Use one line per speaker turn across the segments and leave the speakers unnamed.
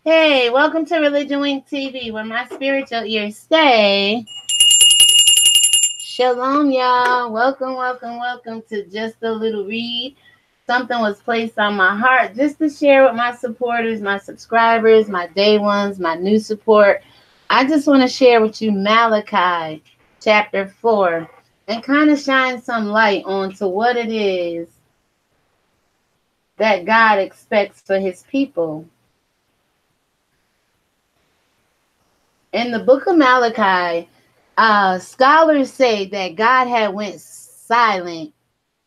Hey, welcome to Religion Wink TV, where my spiritual ears stay. Shalom, y'all. Welcome to Just a Little Read. Something was placed on my heart just to share with my supporters, my subscribers, my day ones, my new support. I just want to share with you Malachi chapter 4 and kind of shine some light onto what it is that God expects for his people. In the book of Malachi, scholars say that God had went silent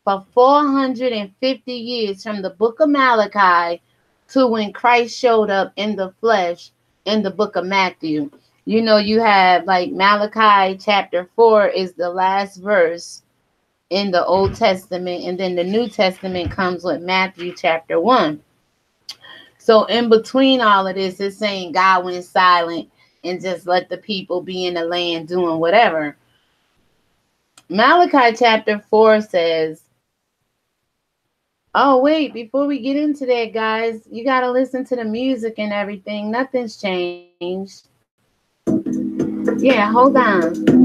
for 450 years from the book of Malachi to when Christ showed up in the flesh in the book of Matthew. You know, you have like Malachi chapter 4 is the last verse in the Old Testament, and then the New Testament comes with Matthew chapter 1. So in between all of this, it's saying God went silent and just let the people be in the land doing whatever. Malachi chapter 4 says, oh, wait, before we get into that, guys, you got to listen to the music and everything. Nothing's changed. Yeah, hold on.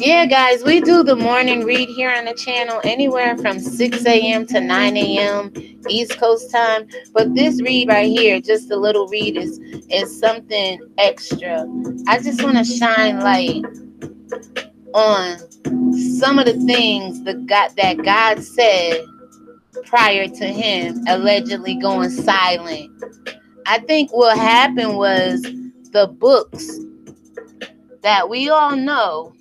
Yeah, guys, we do the morning read here on the channel anywhere from 6 a.m. to 9 a.m. East Coast time. But this read right here, just a little read, is something extra. I just want to shine light on some of the things that God said prior to him allegedly going silent. I think what happened was the books that we all know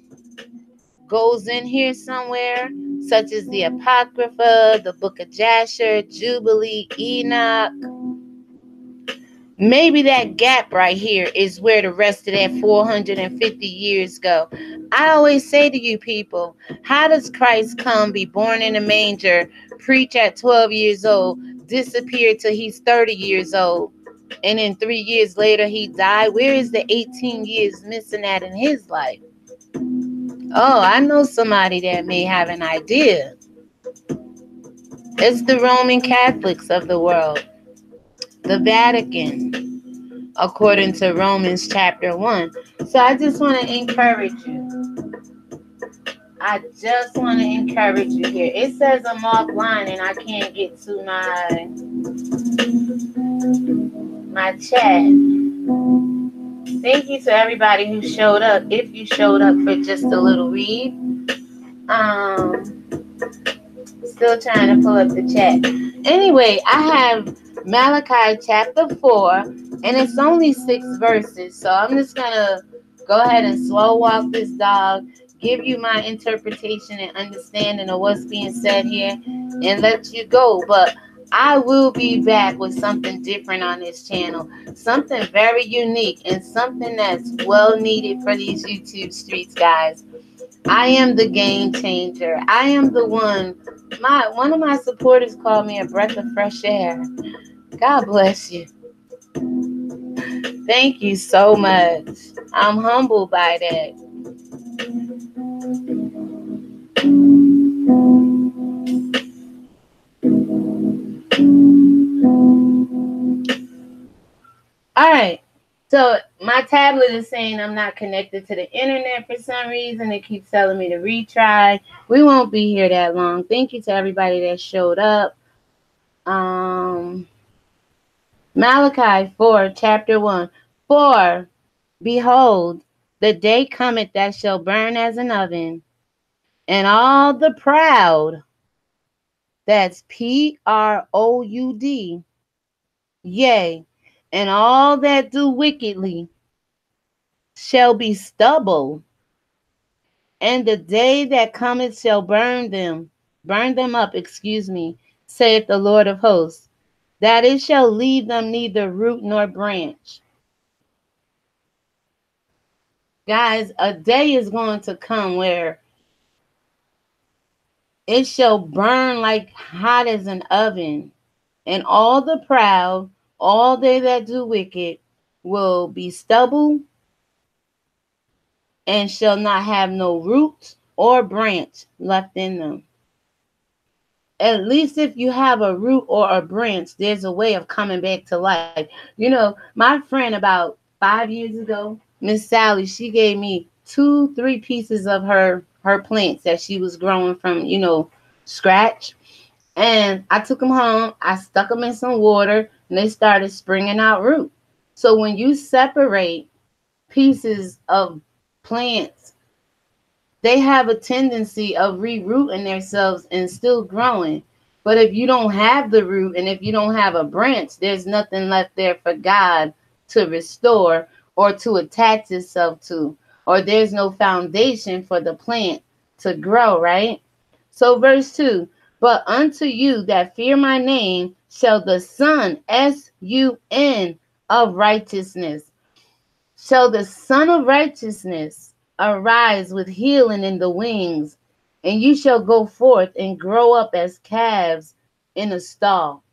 goes in here somewhere, such as the Apocrypha, the Book of Jasher, Jubilee, Enoch. Maybe that gap right here is where the rest of that 450 years go. I always say to you people, how does Christ come, be born in a manger, preach at 12 years old, disappear till he's 30 years old, and then 3 years later he died? Where is the 18 years missing at in his life? Oh, I know somebody that may have an idea. It's the Roman Catholics of the world, the Vatican, according to Romans chapter 1. So I just want to encourage you. I just want to encourage you here. It says I'm offline and I can't get to my chat. Thank you to everybody who showed up. If you showed up for just a little read. Still trying to pull up the chat. Anyway, I have Malachi chapter 4, and it's only 6 verses. So I'm just going to go ahead and slow walk this dog, give you my interpretation and understanding of what's being said here, and let you go. But I will be back with something different on this channel, something very unique and something that's well needed for these YouTube streets, guys. I am the game changer. I am the one. One of my supporters called me a breath of fresh air. God bless you. Thank you so much. I'm humbled by that. All right. So my tablet is saying I'm not connected to the internet for some reason. It keeps telling me to retry. We won't be here that long. Thank you to everybody that showed up. Malachi 4, chapter 1. For, behold, the day cometh that shall burn as an oven, and all the proud, that's Proud, yea, and all that do wickedly shall be stubble, and the day that cometh shall burn them up, saith the Lord of hosts, that it shall leave them neither root nor branch. Guys, a day is going to come where it shall burn like hot as an oven, and all the proud, all they that do wicked, will be stubble, and shall not have no root or branch left in them. At least if you have a root or a branch, there's a way of coming back to life. You know, my friend about 5 years ago, Miss Sally, she gave me 2, 3 pieces of her plants that she was growing from, scratch. And I took them home. I stuck them in some water, and they started springing out root. So when you separate pieces of plants, they have a tendency of re-rooting themselves and still growing. But if you don't have the root and if you don't have a branch, there's nothing left there for God to restore or to attach itself to, or there's no foundation for the plant to grow, right? So verse 2, but unto you that fear my name shall the Son, S-U-N, of righteousness, shall the Son of righteousness arise with healing in the wings, and you shall go forth and grow up as calves in a stall.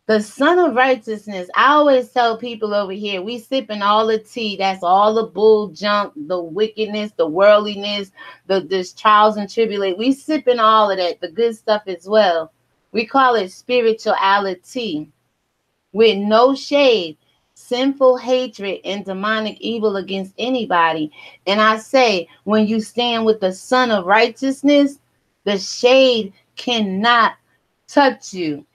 The Son of righteousness. I always tell people over here, we sipping all the tea. That's all the bull junk, the wickedness, the worldliness, this trials and tribulation. We sipping all of that, the good stuff as well. We call it spirituality with no shade, sinful hatred, and demonic evil against anybody. And I say, when you stand with the Son of righteousness, the shade cannot touch you.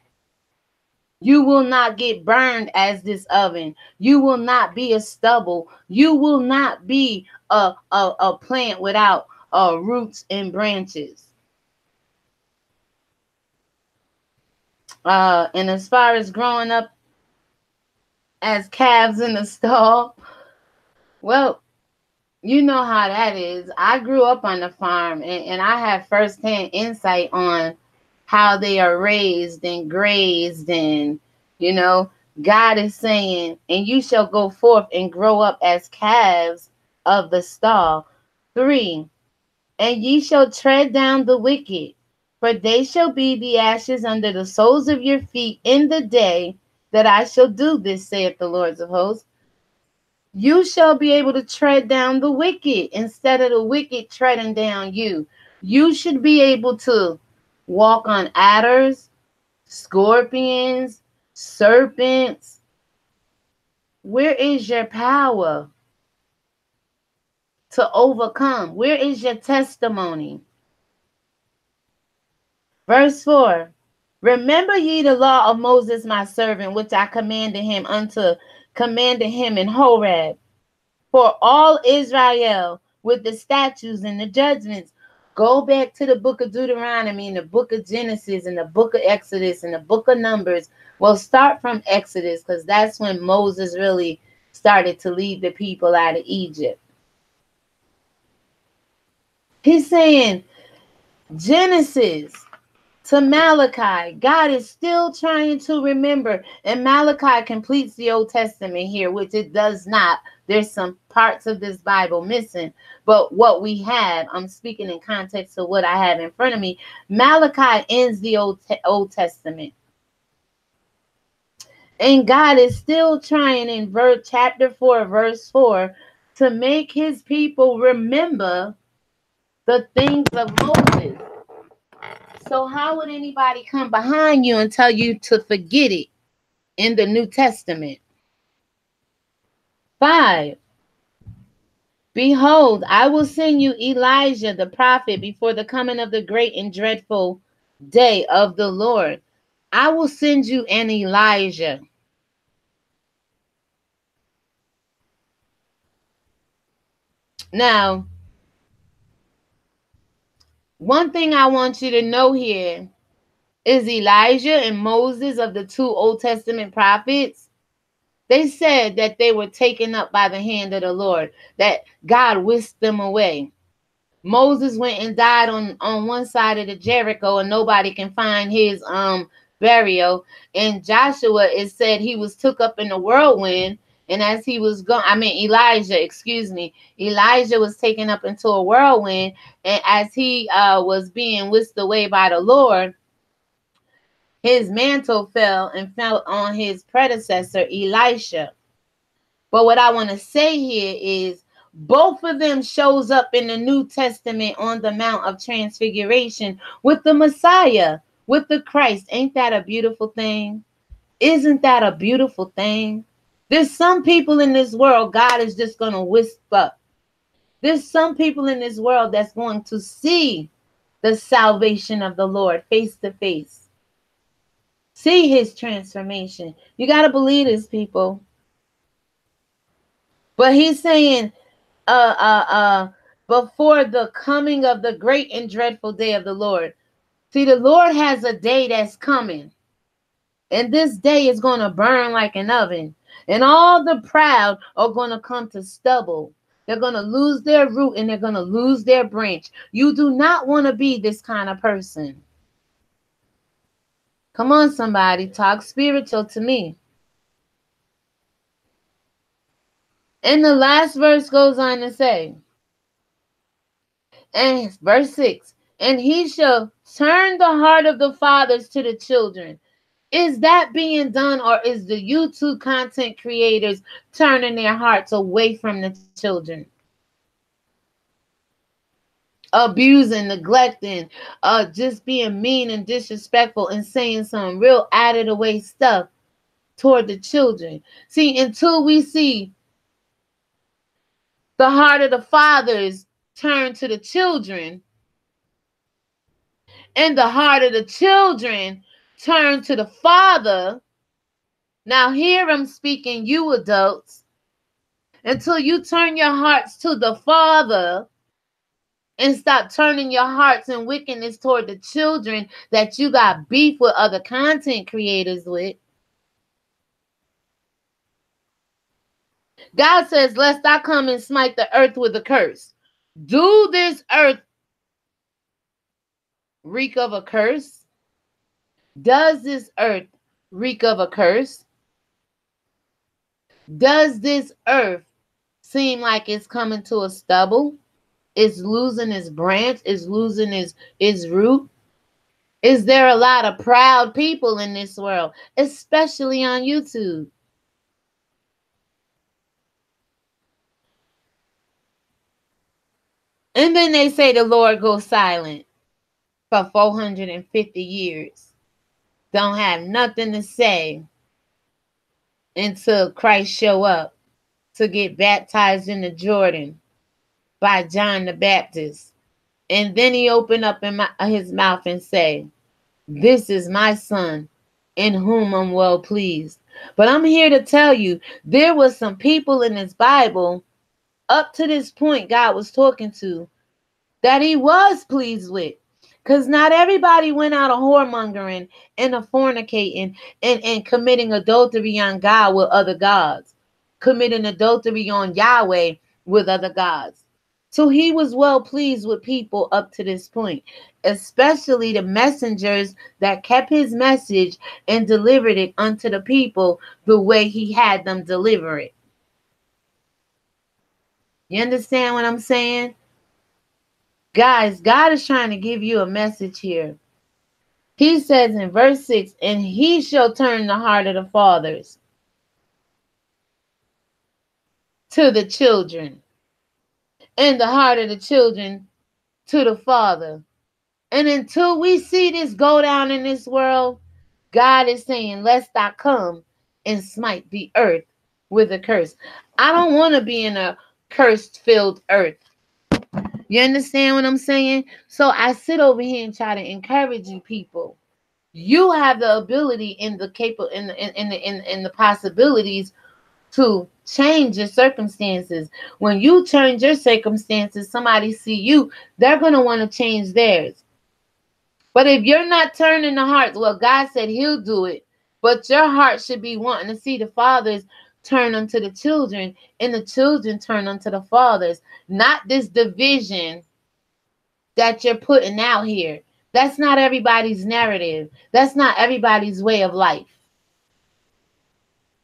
You will not get burned as this oven. You will not be a stubble. You will not be a plant without roots and branches. And as far as growing up as calves in the stall, well, you know how that is. I grew up on the farm, and I have firsthand insight on how they are raised and grazed. And, God is saying, and you shall go forth and grow up as calves of the stall. 3, and ye shall tread down the wicked, for they shall be the ashes under the soles of your feet in the day that I shall do this, saith the Lord of hosts. You shall be able to tread down the wicked instead of the wicked treading down you. You should be able to walk on adders, scorpions, serpents. Where is your power to overcome? Where is your testimony? Verse 4, remember ye the law of Moses my servant, which I commanded him in Horeb, for all Israel, with the statutes and the judgments. Go back to the book of Deuteronomy and the book of Genesis and the book of Exodus and the book of Numbers. Well, start from Exodus, because that's when Moses really started to lead the people out of Egypt. He's saying Genesis to Malachi, God is still trying to remember. And Malachi completes the Old Testament here, which it does not. There's some parts of this Bible missing. But what we have, I'm speaking in context of what I have in front of me. Malachi ends the Old Testament. And God is still trying in chapter 4, verse 4, to make his people remember the things of Moses. So how would anybody come behind you and tell you to forget it in the New Testament? 5, behold, I will send you Elijah the prophet before the coming of the great and dreadful day of the Lord. I will send you an Elijah. Now, one thing I want you to know here is Elijah and Moses, of the 2 Old Testament prophets, they said that they were taken up by the hand of the Lord, that God whisked them away. Moses went and died on one side of the Jericho, and nobody can find his burial. And Joshua, it said he was took up in the whirlwind, and as he was going, Elijah was taken up into a whirlwind, and as he was being whisked away by the Lord, his mantle fell and fell on his predecessor, Elisha. But what I want to say here is, Both of them shows up in the New Testament on the Mount of Transfiguration with the Messiah, with the Christ. Ain't that a beautiful thing? Isn't that a beautiful thing? There's some people in this world God is just going to wisp up. There's some people in this world that's going to see the salvation of the Lord face to face. See his transformation. You got to believe this, people. But he's saying, before the coming of the great and dreadful day of the Lord. See, the Lord has a day that's coming. And this day is going to burn like an oven. And all the proud are going to come to stubble. They're going to lose their root and they're going to lose their branch. You do not want to be this kind of person. Come on, somebody. Talk spiritual to me. And the last verse goes on to say, and verse 6, and he shall turn the heart of the fathers to the children. Is that being done, or is the YouTube content creators turning their hearts away from the children? Abusing, neglecting, just being mean and disrespectful and saying some real added away stuff toward the children. See, until we see the heart of the fathers turn to the children, and the heart of the children turn to the Father. Now here I'm speaking, you adults. Until you turn your hearts to the Father and stop turning your hearts and wickedness toward the children that you got beef with other content creators with. God says, lest I come and smite the earth with a curse. Do this earth reek of a curse? Does this earth reek of a curse? Does this earth seem like it's coming to a stubble? It's losing its branch? It's losing its root? Is there a lot of proud people in this world, especially on YouTube? And then they say the Lord goes silent for 450 years. Don't have nothing to say until Christ show up to get baptized in the Jordan by John the Baptist. And then he opened up his mouth and say, this is my son in whom I'm well pleased. But I'm here to tell you, there was some people in this Bible up to this point God was talking to that he was pleased with. Because not everybody went out a whoremongering and a fornicating and committing adultery on God with other gods. Committing adultery on Yahweh with other gods. So he was well pleased with people up to this point, especially the messengers that kept his message and delivered it unto the people the way he had them deliver it. You understand what I'm saying? Guys, God is trying to give you a message here. He says in verse 6, and he shall turn the heart of the fathers to the children, and the heart of the children to the Father. And until we see this go down in this world, God is saying, lest I come and smite the earth with a curse. I don't want to be in a cursed-filled earth. You understand what I'm saying? So I sit over here and try to encourage you people. You have the ability and the possibilities to change your circumstances. When you change your circumstances, somebody see you, they're going to want to change theirs. But if you're not turning the hearts, well, God said he'll do it. But your heart should be wanting to see the fathers turn unto the children and the children turn unto the fathers. Not this division that you're putting out here. That's not everybody's narrative. That's not everybody's way of life.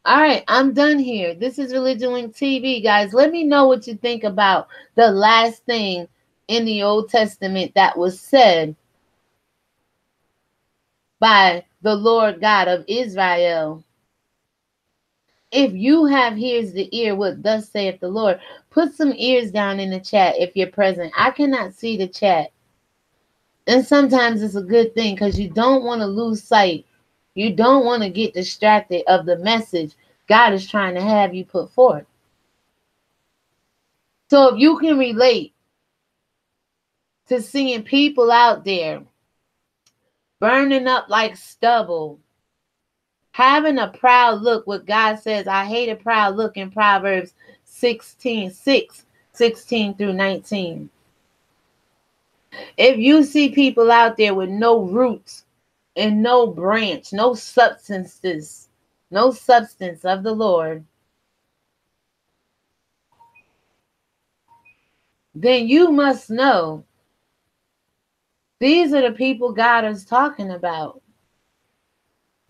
All right, I'm done here. This is ReligionWinked TV, guys. Let me know what you think about the last thing in the Old Testament that was said by the Lord God of Israel If you have ears to ear what thus saith the Lord, put some ears down in the chat if you're present. I cannot see the chat. And sometimes it's a good thing because you don't want to lose sight. You don't want to get distracted of the message God is trying to have you put forth. So if you can relate to seeing people out there burning up like stubble, having a proud look, what God says, I hate a proud look in Proverbs 16 through 19. If you see people out there with no roots and no branch, no substance of the Lord, then you must know these are the people God is talking about.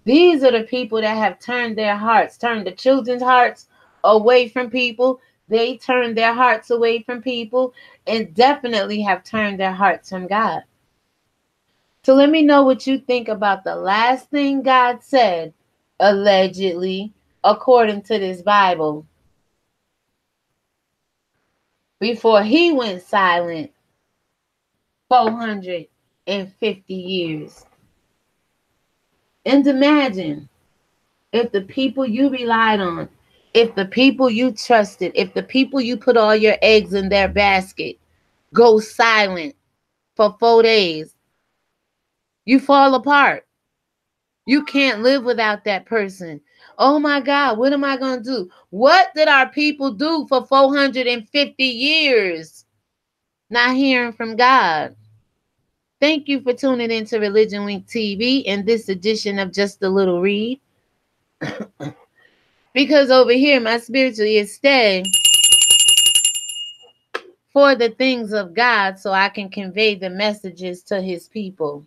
These are the people that have turned their hearts, turned the children's hearts away from people. They turned their hearts away from people and definitely have turned their hearts from God. So let me know what you think about the last thing God said, allegedly, according to this Bible, before he went silent 450 years. And imagine if the people you relied on, if the people you trusted, if the people you put all your eggs in their basket go silent for 4 days, you fall apart. You can't live without that person. Oh my God, what am I going to do? What did our people do for 450 years? Not hearing from God. Thank you for tuning into ReligionWinked TV in this edition of Just a Little Read. Because over here, my spiritual ears stay for the things of God so I can convey the messages to his people.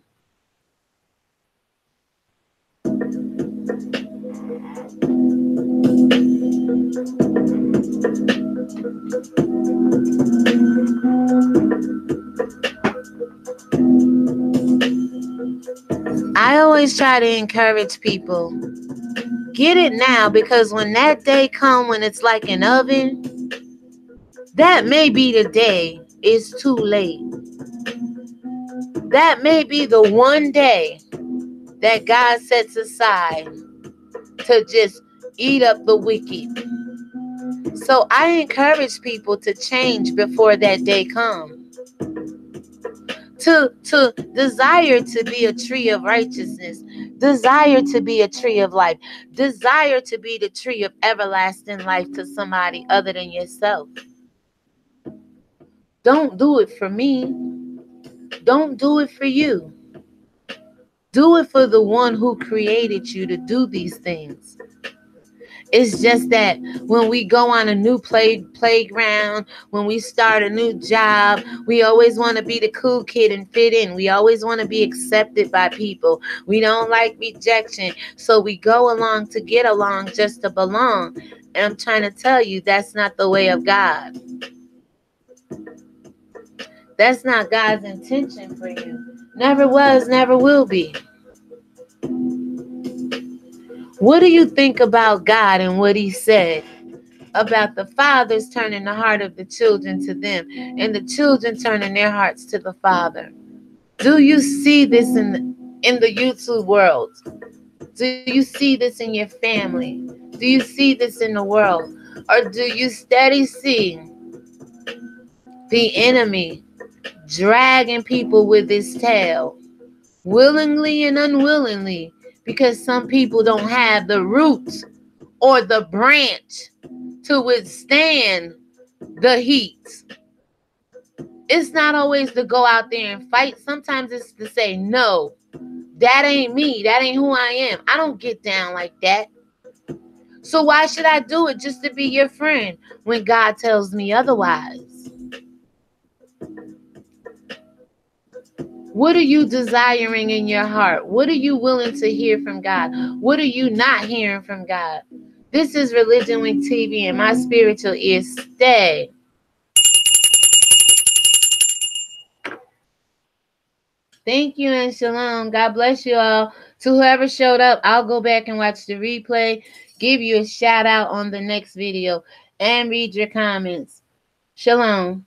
I always try to encourage people, get it now, because when that day comes, when it's like an oven, that may be the day it's too late. That may be the one day that God sets aside to just eat up the wicked. So I encourage people to change before that day comes. To desire to be a tree of righteousness, desire to be a tree of life, desire to be the tree of everlasting life to somebody other than yourself. Don't do it for me. Don't do it for you. Do it for the one who created you to do these things. It's just that when we go on a new playground, when we start a new job, we always want to be the cool kid and fit in. We always want to be accepted by people. We don't like rejection. So we go along to get along just to belong. And I'm trying to tell you, that's not the way of God. That's not God's intention for you. Never was, never will be. What do you think about God and what he said about the fathers turning the heart of the children to them and the children turning their hearts to the Father? Do you see this in the YouTube world? Do you see this in your family? Do you see this in the world? Or do you steady see the enemy dragging people with his tail, willingly and unwillingly, because some people don't have the roots or the branch to withstand the heat? It's not always to go out there and fight. Sometimes it's to say, no, that ain't me. That ain't who I am. I don't get down like that. So why should I do it just to be your friend when God tells me otherwise? What are you desiring in your heart? What are you willing to hear from God? What are you not hearing from God? This is ReligionWinked TV, and my spiritual ears stay. Thank you and shalom. God bless you all. To whoever showed up, I'll go back and watch the replay. give you a shout out on the next video, and read your comments. Shalom.